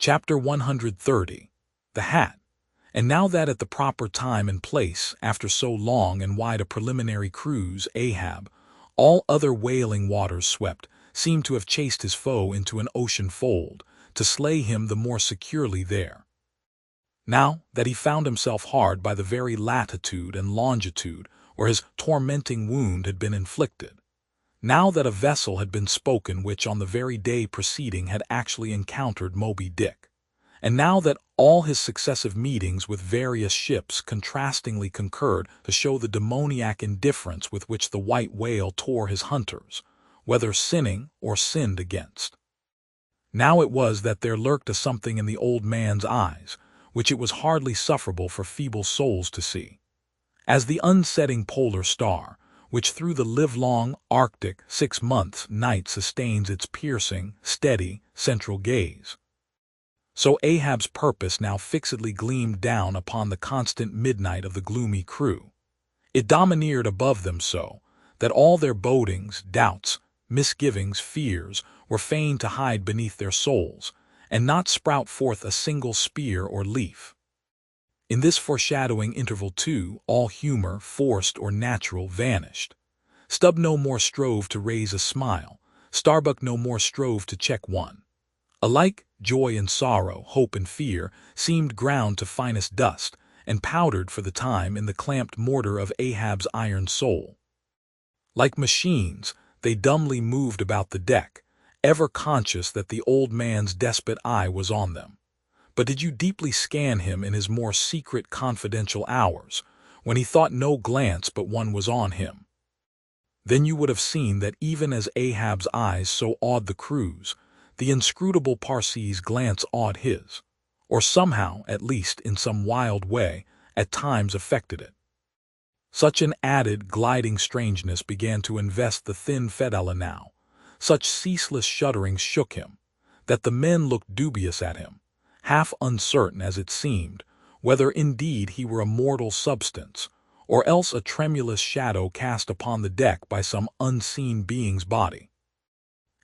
Chapter 130. The Hat. And now that at the proper time and place, after so long and wide a preliminary cruise, Ahab, all other wailing waters swept, seemed to have chased his foe into an ocean fold, to slay him the more securely there. Now that he found himself hard by the very latitude and longitude where his tormenting wound had been inflicted, now that a vessel had been spoken which on the very day preceding had actually encountered Moby Dick, and now that all his successive meetings with various ships contrastingly concurred to show the demoniac indifference with which the white whale tore his hunters, whether sinning or sinned against. Now it was that there lurked a something in the old man's eyes, which it was hardly sufferable for feeble souls to see. As the unsetting polar star, which through the livelong Arctic 6 months night sustains its piercing, steady, central gaze, so Ahab's purpose now fixedly gleamed down upon the constant midnight of the gloomy crew. It domineered above them so that all their bodings, doubts, misgivings, fears were fain to hide beneath their souls, and not sprout forth a single spear or leaf. In this foreshadowing interval, too, all humor, forced or natural, vanished. Stubb no more strove to raise a smile, Starbuck no more strove to check one. Alike, joy and sorrow, hope and fear, seemed ground to finest dust, and powdered for the time in the clamped mortar of Ahab's iron soul. Like machines, they dumbly moved about the deck, ever conscious that the old man's despot eye was on them. But did you deeply scan him in his more secret confidential hours, when he thought no glance but one was on him, then you would have seen that even as Ahab's eyes so awed the crew's, the inscrutable Parsee's glance awed his, or somehow, at least in some wild way, at times affected it. Such an added, gliding strangeness began to invest the thin Fedallah now, such ceaseless shudderings shook him, that the men looked dubious at him, half uncertain, as it seemed, whether indeed he were a mortal substance, or else a tremulous shadow cast upon the deck by some unseen being's body.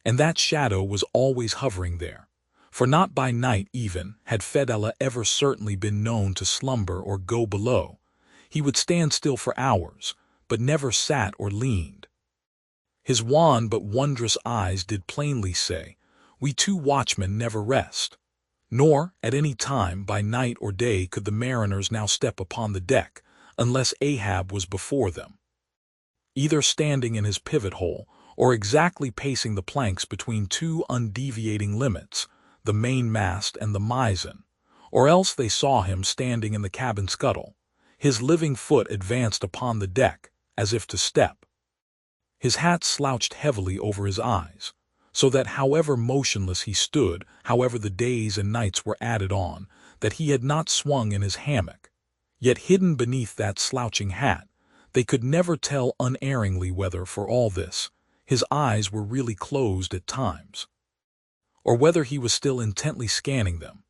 And that shadow was always hovering there, for not by night even had Fedallah ever certainly been known to slumber or go below. He would stand still for hours, but never sat or leaned. His wan but wondrous eyes did plainly say, "We two watchmen never rest." Nor, at any time, by night or day, could the mariners now step upon the deck, unless Ahab was before them, either standing in his pivot hole, or exactly pacing the planks between two undeviating limits, the mainmast and the mizzen, or else they saw him standing in the cabin scuttle, his living foot advanced upon the deck, as if to step. His hat slouched heavily over his eyes, so that however motionless he stood, however the days and nights were added on, that he had not swung in his hammock, yet hidden beneath that slouching hat, they could never tell unerringly whether, for all this, his eyes were really closed at times, or whether he was still intently scanning them.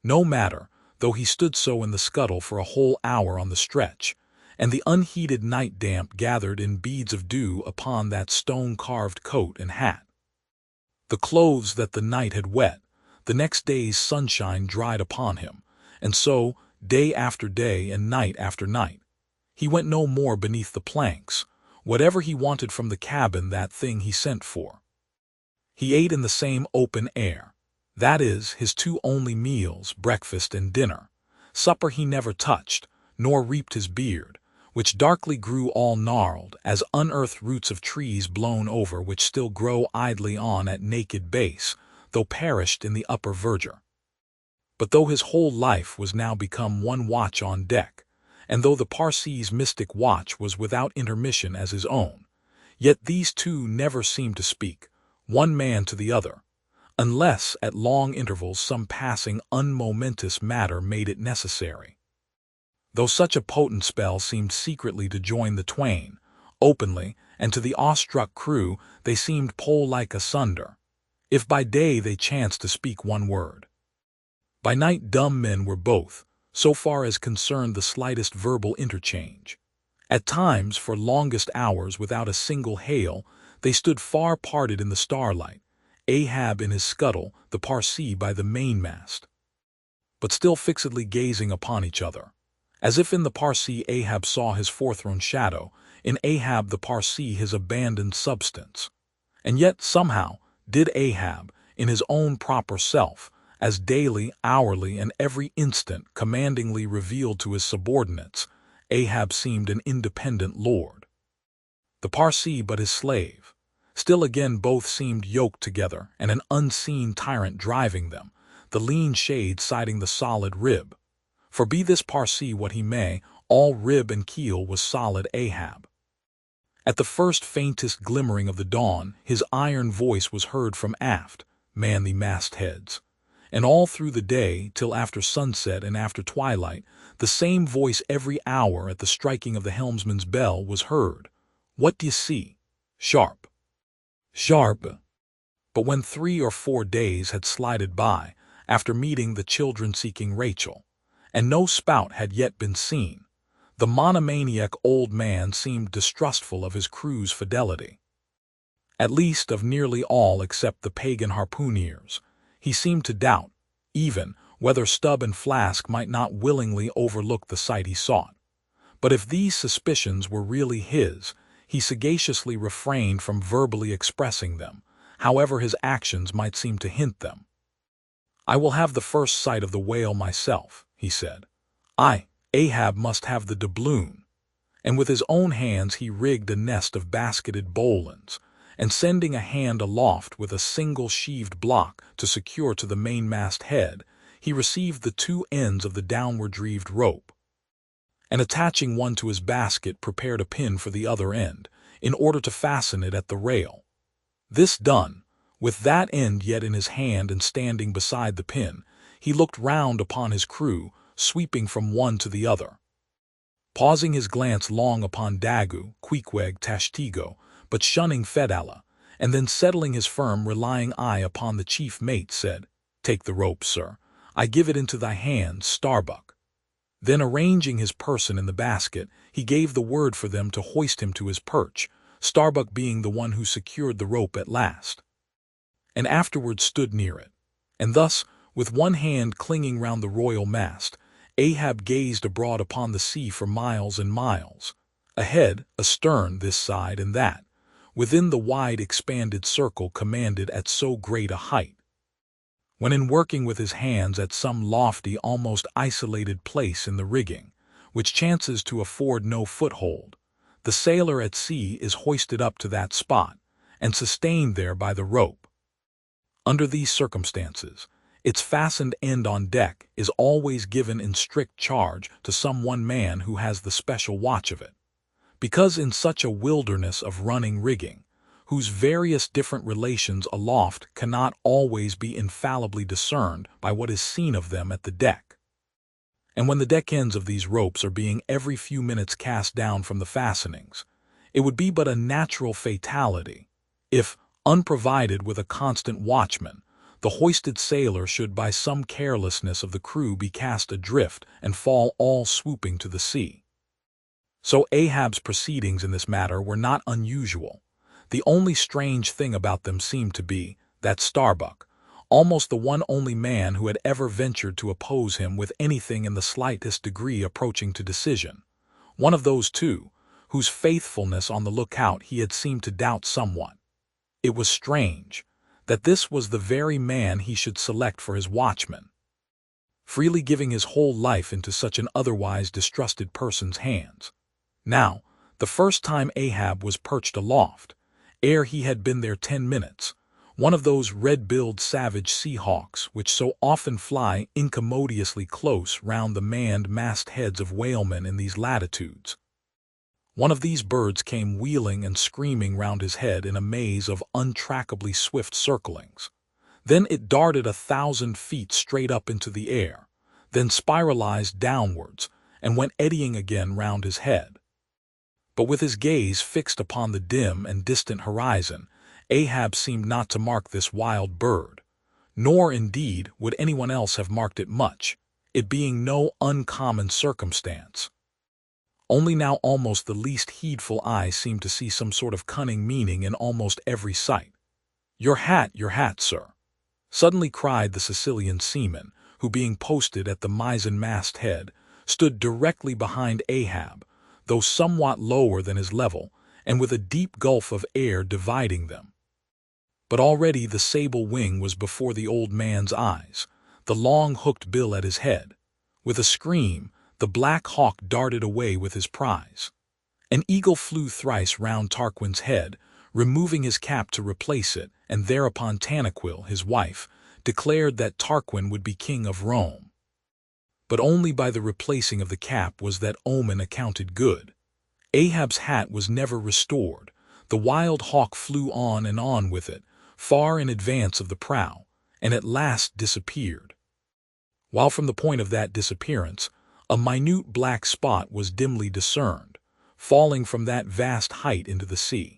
No matter, though he stood so in the scuttle for a whole hour on the stretch, and the unheated night damp gathered in beads of dew upon that stone-carved coat and hat. The clothes that the night had wet, the next day's sunshine dried upon him, and so, day after day and night after night, he went no more beneath the planks. Whatever he wanted from the cabin, that thing he sent for. He ate in the same open air, that is, his two only meals, breakfast and dinner. Supper he never touched, nor reaped his beard, which darkly grew all gnarled, as unearthed roots of trees blown over, which still grow idly on at naked base, though perished in the upper verdure. But though his whole life was now become one watch on deck, and though the Parsee's mystic watch was without intermission as his own, yet these two never seemed to speak, one man to the other, unless at long intervals some passing unmomentous matter made it necessary. Though such a potent spell seemed secretly to join the twain, openly, and to the awestruck crew they seemed pole-like asunder, if by day they chanced to speak one word. By night dumb men were both, so far as concerned the slightest verbal interchange. At times, for longest hours without a single hail, they stood far parted in the starlight, Ahab in his scuttle, the Parsee by the mainmast, but still fixedly gazing upon each other. As if in the Parsee Ahab saw his forthrown shadow, in Ahab the Parsee his abandoned substance. And yet, somehow, did Ahab, in his own proper self, as daily, hourly, and every instant commandingly revealed to his subordinates, Ahab seemed an independent lord. The Parsee but his slave. Still again both seemed yoked together, and an unseen tyrant driving them, the lean shade siding the solid rib. For be this Parsee what he may, all rib and keel was solid Ahab. At the first faintest glimmering of the dawn, his iron voice was heard from aft, man the mastheads. And all through the day, till after sunset and after twilight, the same voice every hour at the striking of the helmsman's bell was heard. What d'ye see? Sharp. Sharp. But when 3 or 4 days had slided by, after meeting the children seeking Rachel, and no spout had yet been seen, the monomaniac old man seemed distrustful of his crew's fidelity. At least of nearly all except the pagan harpooneers. He seemed to doubt, even, whether Stubb and Flask might not willingly overlook the sight he sought. But if these suspicions were really his, he sagaciously refrained from verbally expressing them, however his actions might seem to hint them. "I will have the first sight of the whale myself," he said. Ahab must have the doubloon. And with his own hands he rigged a nest of basketed bowlines, and sending a hand aloft with a single sheaved block to secure to the mainmast head, he received the 2 ends of the downward-reeved rope, and attaching one to his basket prepared a pin for the other end, in order to fasten it at the rail. This done, with that end yet in his hand and standing beside the pin, he looked round upon his crew, sweeping from one to the other, pausing his glance long upon Daggoo, Queequeg, Tashtego, but shunning Fedallah, and then settling his firm, relying eye upon the chief mate, said, "Take the rope, sir. I give it into thy hands, Starbuck." Then, arranging his person in the basket, he gave the word for them to hoist him to his perch, Starbuck being the one who secured the rope at last, and afterwards stood near it. And thus, with one hand clinging round the royal mast, Ahab gazed abroad upon the sea for miles and miles, ahead, astern, this side and that, within the wide expanded circle commanded at so great a height. When in working with his hands at some lofty, almost isolated place in the rigging, which chances to afford no foothold, the sailor at sea is hoisted up to that spot, and sustained there by the rope. Under these circumstances, its fastened end on deck is always given in strict charge to some one man who has the special watch of it, because in such a wilderness of running rigging, whose various different relations aloft cannot always be infallibly discerned by what is seen of them at the deck, and when the deck ends of these ropes are being every few minutes cast down from the fastenings, it would be but a natural fatality if, unprovided with a constant watchman, the hoisted sailor should by some carelessness of the crew be cast adrift and fall all swooping to the sea. So Ahab's proceedings in this matter were not unusual. The only strange thing about them seemed to be that Starbuck, almost the one only man who had ever ventured to oppose him with anything in the slightest degree approaching to decision, one of those two, whose faithfulness on the lookout he had seemed to doubt somewhat. It was strange that this was the very man he should select for his watchman, freely giving his whole life into such an otherwise distrusted person's hands. Now, the first time Ahab was perched aloft, ere he had been there 10 minutes, one of those red-billed savage sea-hawks which so often fly incommodiously close round the manned mastheads of whalemen in these latitudes, one of these birds came wheeling and screaming round his head in a maze of untrackably swift circlings. Then it darted 1,000 feet straight up into the air, then spiralized downwards, and went eddying again round his head. But with his gaze fixed upon the dim and distant horizon, Ahab seemed not to mark this wild bird, nor, indeed, would anyone else have marked it much, it being no uncommon circumstance. Only now almost the least heedful eye seemed to see some sort of cunning meaning in almost every sight. Your hat, sir," suddenly cried the Sicilian seaman, who, being posted at the mizzen-mast head, stood directly behind Ahab, though somewhat lower than his level, and with a deep gulf of air dividing them. But already the sable wing was before the old man's eyes, the long hooked bill at his head. With a scream, the black hawk darted away with his prize. An eagle flew thrice round Tarquin's head, removing his cap to replace it, and thereupon Tanaquil, his wife, declared that Tarquin would be king of Rome. But only by the replacing of the cap was that omen accounted good. Ahab's hat was never restored. The wild hawk flew on and on with it, far in advance of the prow, and at last disappeared. While from the point of that disappearance, a minute black spot was dimly discerned, falling from that vast height into the sea.